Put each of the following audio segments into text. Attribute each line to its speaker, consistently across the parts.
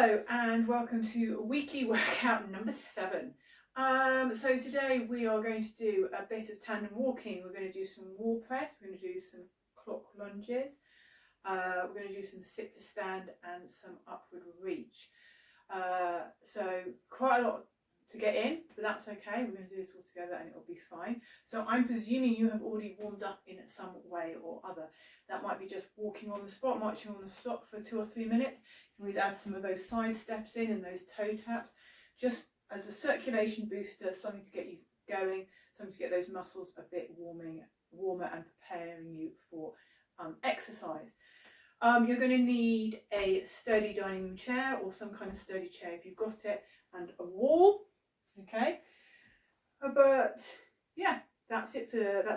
Speaker 1: Hello and welcome to weekly workout number 7. So today we are going to do a bit of tandem walking. We're going to do some wall press, we're going to do some clock lunges, we're going to do some sit to stand and some upward reach. So quite a lot to get in, but that's okay. We're going to do this all together and it'll be fine. So I'm presuming you have already warmed up in some way or other. That might be just walking on the spot, marching on the spot for 2 or 3 minutes. You can always add some of those side steps in and those toe taps, just as a circulation booster, something to get you going, something to get those muscles a bit warmer and preparing you for exercise. You're going to need a sturdy dining room chair or some kind of sturdy chair if you've got it, and a wall. Okay, but yeah, that's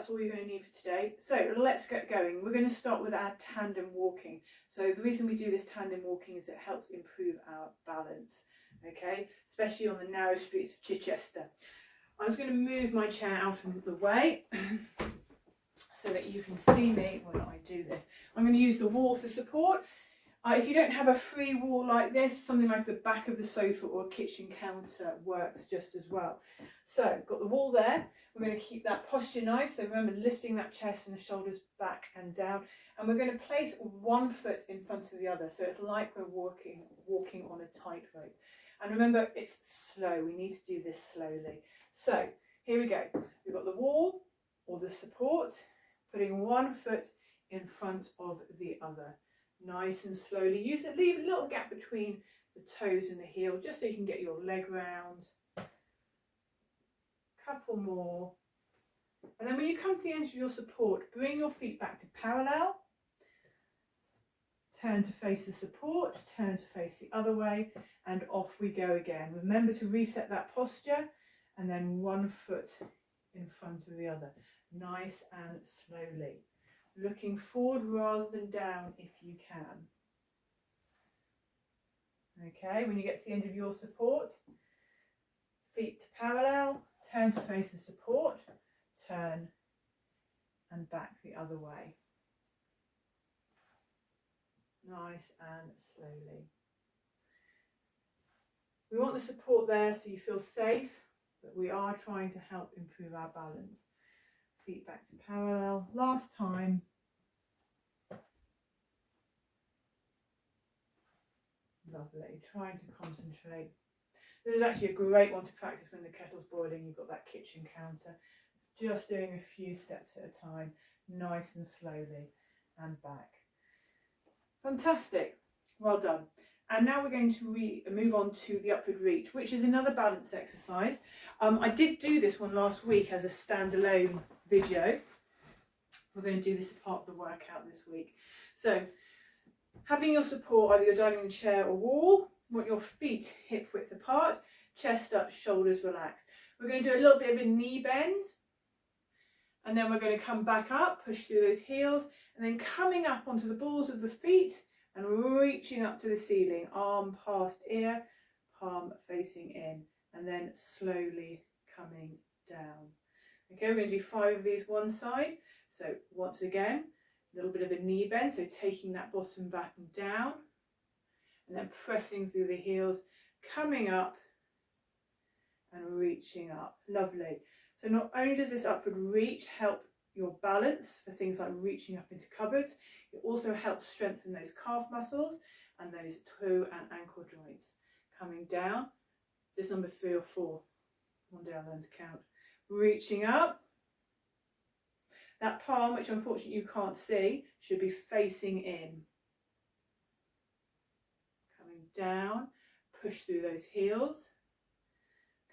Speaker 1: all you're going to need for today. So let's get going. We're going to start with our tandem walking. So the reason we do this tandem walking is it helps improve our balance, okay, especially on the narrow streets of Chichester. I'm just going to move my chair out of the way so that you can see me when I do this. I'm going to use the wall for support. If you don't have a free wall like this, something like the back of the sofa or a kitchen counter works just as well. So got the wall there. We're going to keep that posture nice. So remember, lifting that chest and the shoulders back and down. And we're going to place one foot in front of the other. So it's like we're walking on a tightrope. And remember, it's slow. We need to do this slowly. So here we go. We've got the wall or the support, putting one foot in front of the other. Nice and slowly. Leave a little gap between the toes and the heel, just so you can get your leg round. Couple more. And then when you come to the end of your support, bring your feet back to parallel. Turn to face the support, turn to face the other way, and off we go again. Remember to reset that posture, and then one foot in front of the other. Nice and slowly. Looking forward rather than down if you can. Okay, when you get to the end of your support, feet to parallel, turn to face the support, turn and back the other way. Nice and slowly. We want the support there so you feel safe, but we are trying to help improve our balance. Feet back to parallel. Last time. Lovely. Trying to concentrate. This is actually a great one to practice when the kettle's boiling. You've got that kitchen counter. Just doing a few steps at a time. Nice and slowly. And back. Fantastic. Well done. And now we're going to move on to the upward reach, which is another balance exercise. I did do this one last week as a standalone video. We're going to do this as part of the workout this week. So, having your support, either your dining room chair or wall, you want your feet hip width apart, chest up, shoulders relaxed. We're going to do a little bit of a knee bend, and then we're going to come back up, push through those heels, and then coming up onto the balls of the feet and reaching up to the ceiling, arm past ear, palm facing in, and then slowly coming down. Okay, we're going to do 5 of these one side. So once again, a little bit of a knee bend, so taking that bottom back and down, and then pressing through the heels, coming up and reaching up. Lovely. So not only does this upward reach help your balance for things like reaching up into cupboards, it also helps strengthen those calf muscles and those toe and ankle joints. Coming down, is this number 3 or 4? One down, learn to count. Reaching up. That palm, which unfortunately you can't see, should be facing in. Coming down, push through those heels.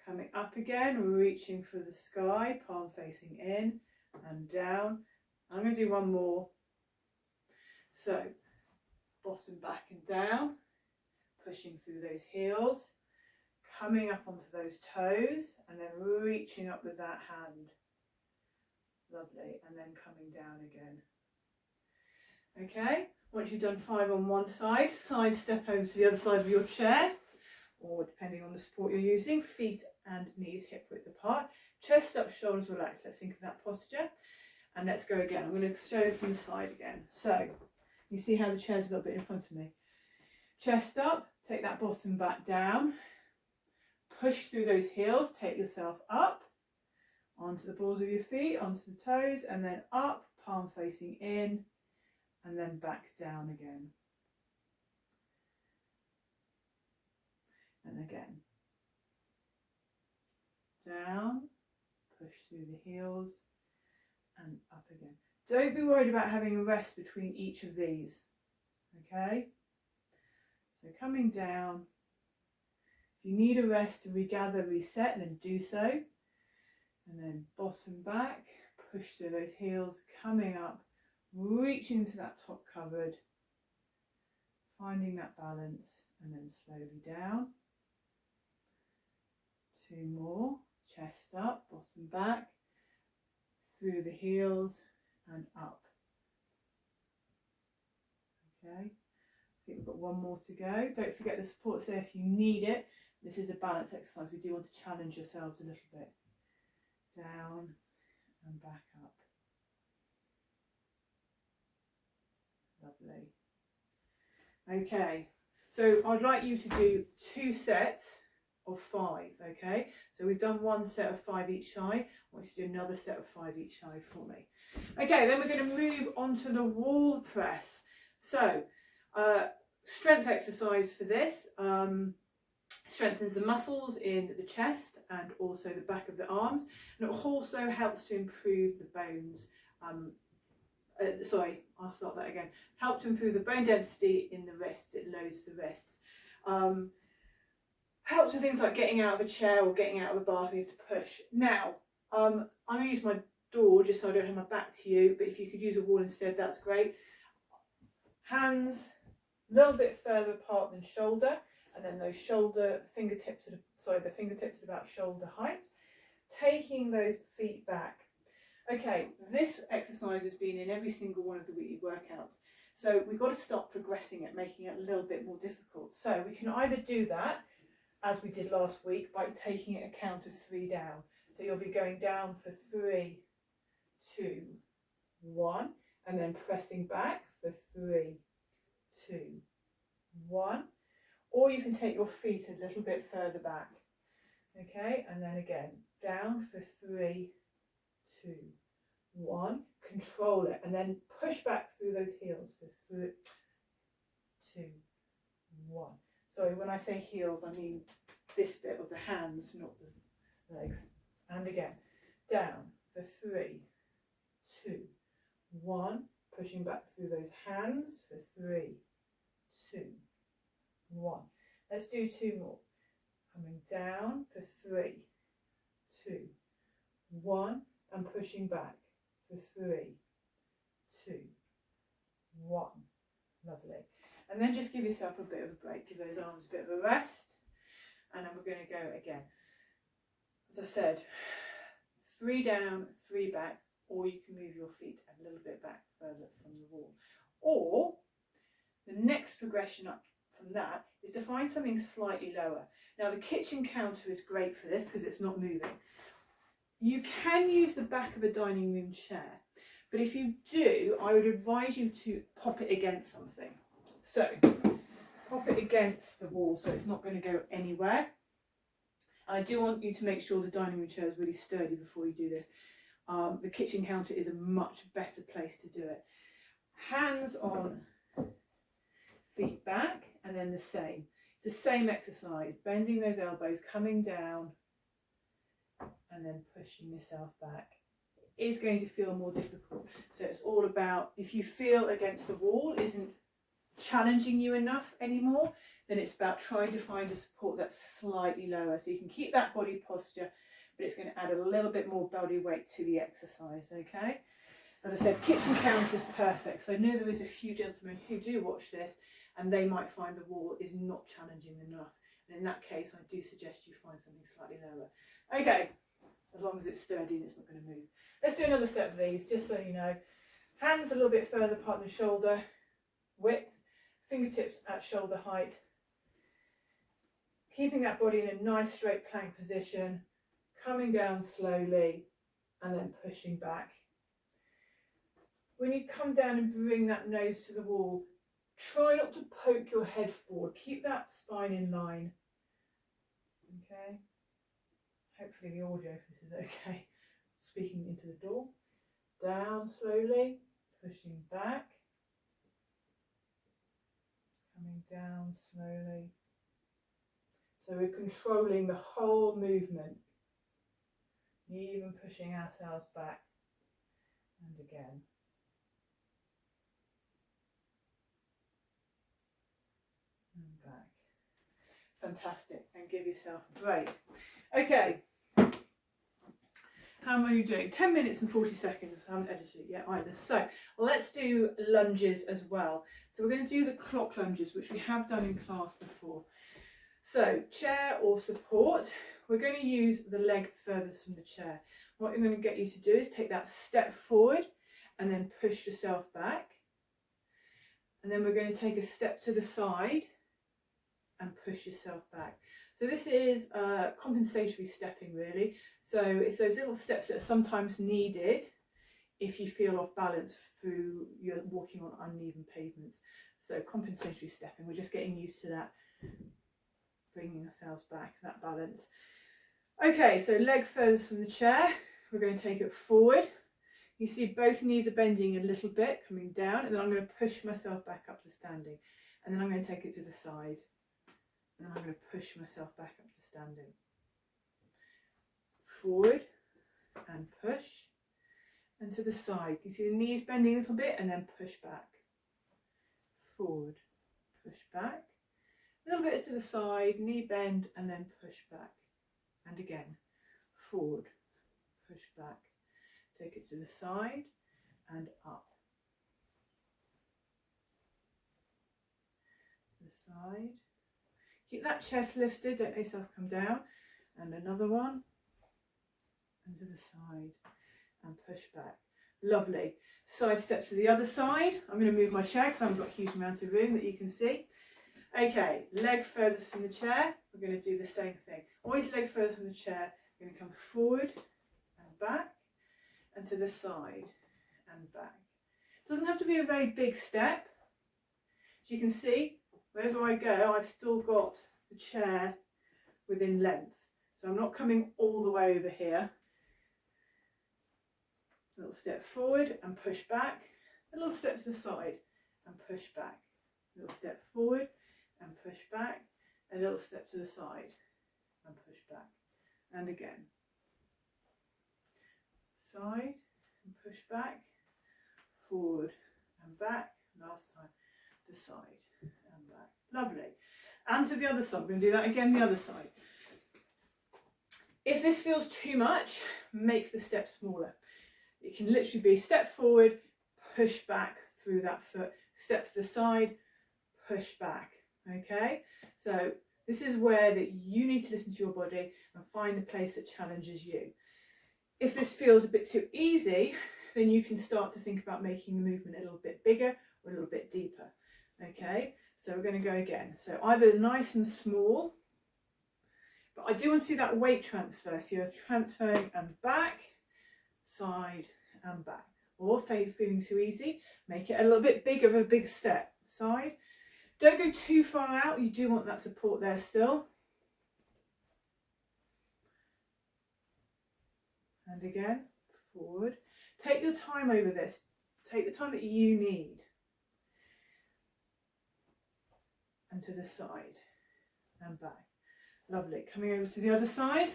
Speaker 1: Coming up again, reaching for the sky, palm facing in and down. I'm going to do one more. So, bottom back and down, pushing through those heels, coming up onto those toes, and then reaching up with that hand. Lovely, and then coming down again. Okay, once you've done 5 on one side, side step over to the other side of your chair, or depending on the support you're using, feet and knees hip width apart, chest up, shoulders relaxed. Let's think of that posture, and let's go again. I'm going to show it from the side again. So, you see how the chair's a little bit in front of me. Chest up, Take that bottom back down, push through those heels, take yourself up, onto the balls of your feet, onto the toes, and then up, palm facing in, and then back down again. And again. Down, push through the heels, and up again. Don't be worried about having a rest between each of these, okay? So coming down, if you need a rest to regather, reset, then do so. And then bottom back, push through those heels, coming up, reaching to that top cupboard, finding that balance, and then slowly down. 2 more, chest up, bottom back, through the heels and up. Okay, I think we've got 1 more to go. Don't forget the support's there if you need it. This is a balance exercise. We do want to challenge yourselves a little bit. Down and back up. Lovely. Okay, so I'd like you to do 2 sets of 5, okay? So we've done 1 set of 5 each side. I want you to do another set of 5 each side for me. Okay, then we're going to move on to the wall press. So, strength exercise for this. Strengthens the muscles in the chest and also the back of the arms, and it also helps to improve the bones. I'll start that again. Help to improve the bone density in the wrists. It loads the wrists. Helps with things like getting out of a chair or getting out of a bath and you have to push. Now, I'm going to use my door just so I don't have my back to you, but if you could use a wall instead, that's great. Hands a little bit further apart than shoulder, and then those fingertips at about shoulder height. Taking those feet back. Okay, this exercise has been in every single one of the weekly workouts. So we've got to stop progressing it, making it a little bit more difficult. So we can either do that, as we did last week, by taking it a count of 3 down. So you'll be going down for 3, 2, 1, and then pressing back for 3, 2, 1. Or you can take your feet a little bit further back. Okay, and then again, down for 3, 2, 1. Control it, and then push back through those heels for 3, 2, 1. Sorry, when I say heels, I mean this bit of the hands, not the legs. And again, down for 3, 2, 1. Pushing back through those hands for 3, 2, 1. Let's do 2 more. Coming down for 3, 2, 1, and pushing back for 3, 2, 1. Lovely. And then just give yourself a bit of a break. Give those arms a bit of a rest. And then we're going to go again. As I said, 3 down, 3 back, or you can move your feet a little bit back further from the wall. Or the next progression up from that is to find something slightly lower. Now the kitchen counter is great for this because it's not moving. You can use the back of a dining room chair, but if you do, I would advise you to pop it against something. So pop it against the wall so it's not going to go anywhere. And I do want you to make sure the dining room chair is really sturdy before you do this. The kitchen counter is a much better place to do it. Hands on, feet back, and then the same. It's the same exercise, bending those elbows, coming down, and then pushing yourself back. It is going to feel more difficult. So it's all about, if you feel against the wall isn't challenging you enough anymore, then it's about trying to find a support that's slightly lower. So you can keep that body posture, but it's going to add a little bit more body weight to the exercise, okay? As I said, kitchen counter is perfect. So I know there is a few gentlemen who do watch this and they might find the wall is not challenging enough. And in that case, I do suggest you find something slightly lower. Okay, as long as it's sturdy and it's not going to move. Let's do another set of these, just so you know. Hands a little bit further apart than shoulder width, fingertips at shoulder height. Keeping that body in a nice straight plank position, coming down slowly and then pushing back. When you come down and bring that nose to the wall, Try not to poke your head forward. Keep that spine in line. Okay. Hopefully the audio for this is okay. Speaking into the door. Down slowly, pushing back. Coming down slowly. So we're controlling the whole movement. Even pushing ourselves back. And again. And back. Fantastic. And give yourself a break. Okay. How am I doing? 10 minutes and 40 seconds. I haven't edited it yet either. So let's do lunges as well. So we're going to do the clock lunges, which we have done in class before. So chair or support. We're going to use the leg furthest from the chair. What I'm going to get you to do is take that step forward and then push yourself back. And then we're going to take a step to the side and push yourself back. So this is compensatory stepping really. So it's those little steps that are sometimes needed if you feel off balance through you're walking on uneven pavements. So compensatory stepping, we're just getting used to that, bringing ourselves back, that balance. Okay, so leg furthest from the chair, we're going to take it forward. You see both knees are bending a little bit, coming down, and then I'm going to push myself back up to standing. And then I'm going to take it to the side. And then I'm going to push myself back up to standing. Forward and push. And to the side. You see the knees bending a little bit and then push back. Forward, push back. A little bit to the side, knee bend and then push back. And again, forward, push back. Take it to the side and up. To the side. Keep that chest lifted, don't let yourself come down. And another one. And to the side. And push back. Lovely. Side step to the other side. I'm going to move my chair because I haven't got a huge amount of room that you can see. Okay, leg furthest from the chair. We're going to do the same thing. Always leg furthest from the chair. We're going to come forward and back and to the side and back. It doesn't have to be a very big step. As you can see, wherever I go, I've still got the chair within length. So I'm not coming all the way over here. A little step forward and push back. A little step to the side and push back. A little step forward and push back. A little step to the side and push back. And again. Side and push back. Forward and back. Last time. The side and back. Lovely. And to the other side. We're going to do that again the other side. If this feels too much, make the step smaller. It can literally be step forward, push back through that foot, step to the side, push back. Okay, so this is where that you need to listen to your body and find the place that challenges you. If this feels a bit too easy, then you can start to think about making the movement a little bit bigger or a little bit deeper. Okay, so we're going to go again. So either nice and small, but I do want to see that weight transfer. So you're transferring and back, side and back. Or feeling too easy, make it a little bit bigger of a big step. Side. Don't go too far out. You do want that support there still. And again, forward. Take your time over this. Take the time that you need. And to the side and back. Lovely. Coming over to the other side.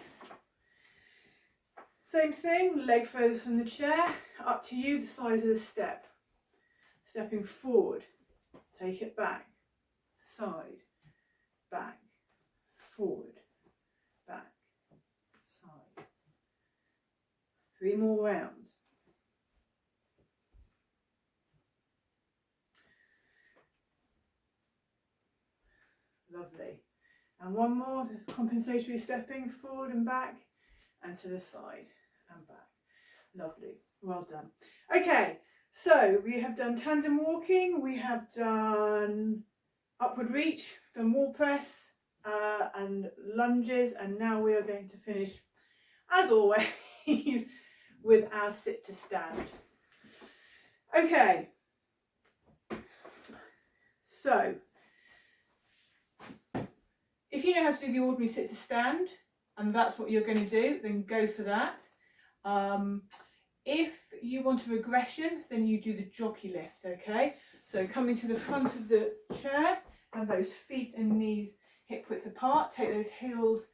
Speaker 1: Same thing, leg furthest from the chair, up to you, the size of the step. Stepping forward, take it back, side, back, forward, back, side. 3 more rounds. Lovely. And one more, there's compensatory stepping forward and back and to the side and back. Lovely, well done. Okay, so we have done tandem walking, we have done upward reach, done wall press and lunges, and now we are going to finish, as always, with our sit to stand. Okay, So if you know how to do the ordinary sit to stand, and that's what you're going to do, then go for that. If you want a regression, then you do the jockey lift, okay? So coming to the front of the chair, have those feet and knees hip width apart, take those heels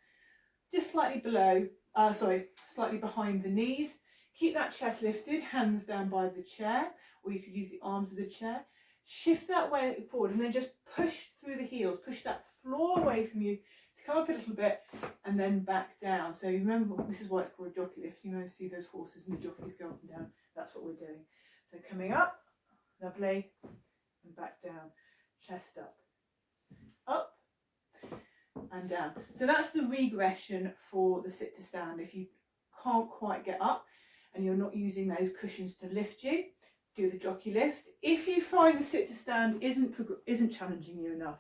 Speaker 1: just slightly below, slightly behind the knees. Keep that chest lifted, hands down by the chair, or you could use the arms of the chair. Shift that weight forward and then just push through the heels, push that floor away from you to come up a little bit and then back down. So remember, this is why it's called a jockey lift. You know, see those horses and the jockeys go up and down. That's what we're doing. So coming up, lovely, and back down, chest up, up and down. So that's the regression for the sit to stand. If you can't quite get up and you're not using those cushions to lift you, do the jockey lift. If you find the sit to stand isn't challenging you enough,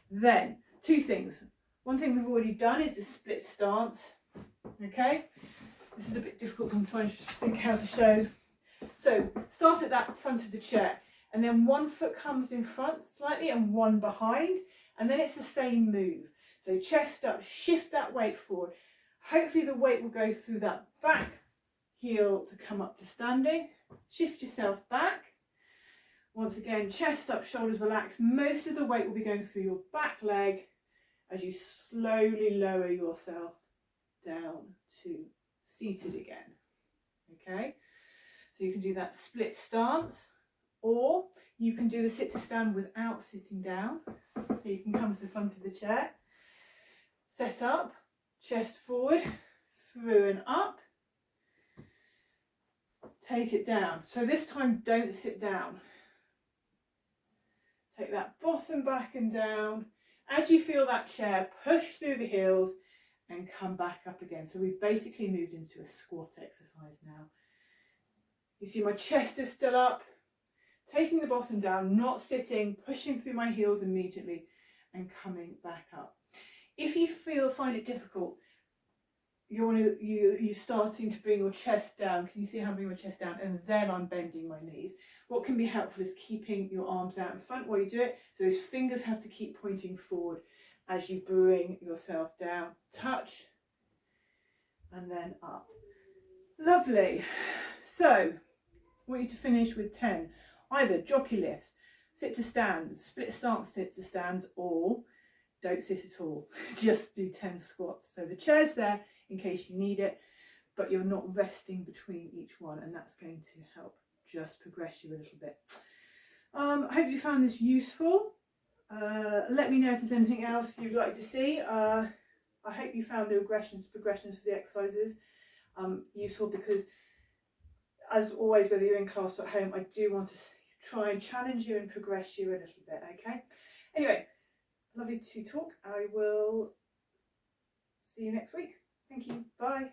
Speaker 1: then two things. One thing we've already done is the split stance. Okay, this is a bit difficult. I'm trying to think how to show. So start at that front of the chair, and then one foot comes in front slightly and one behind, and then it's the same move. So chest up, shift that weight forward. Hopefully the weight will go through that back heel to come up to standing. Shift yourself back. Once again, chest up, shoulders relaxed. Most of the weight will be going through your back leg as you slowly lower yourself down to seated again. Okay, so you can do that split stance, or you can do the sit to stand without sitting down. So you can come to the front of the chair, set up, chest forward, through and up. Take it down. So this time don't sit down. Take that bottom back and down. As you feel that chair, push through the heels and come back up again. So we've basically moved into a squat exercise now. You see my chest is still up, taking the bottom down, not sitting, pushing through my heels immediately and coming back up. If you find it difficult, you're starting to bring your chest down. Can you see how I'm bringing my chest down? And then I'm bending my knees. What can be helpful is keeping your arms out in front while you do it. So those fingers have to keep pointing forward as you bring yourself down. Touch and then up. Lovely. So I want you to finish with 10. Either jockey lifts, sit to stand, split stance sit to stand, or don't sit at all. Just do 10 squats. So the chair's there in case you need it, but you're not resting between each one, and that's going to help just progress you a little bit. I hope you found this useful. Let me know if there's anything else you'd like to see. I hope you found the progressions for the exercises useful, because as always, whether you're in class or at home, I do want to try and challenge you and progress you a little bit, okay? Anyway, lovely to talk. I will see you next week. Thank you. Bye.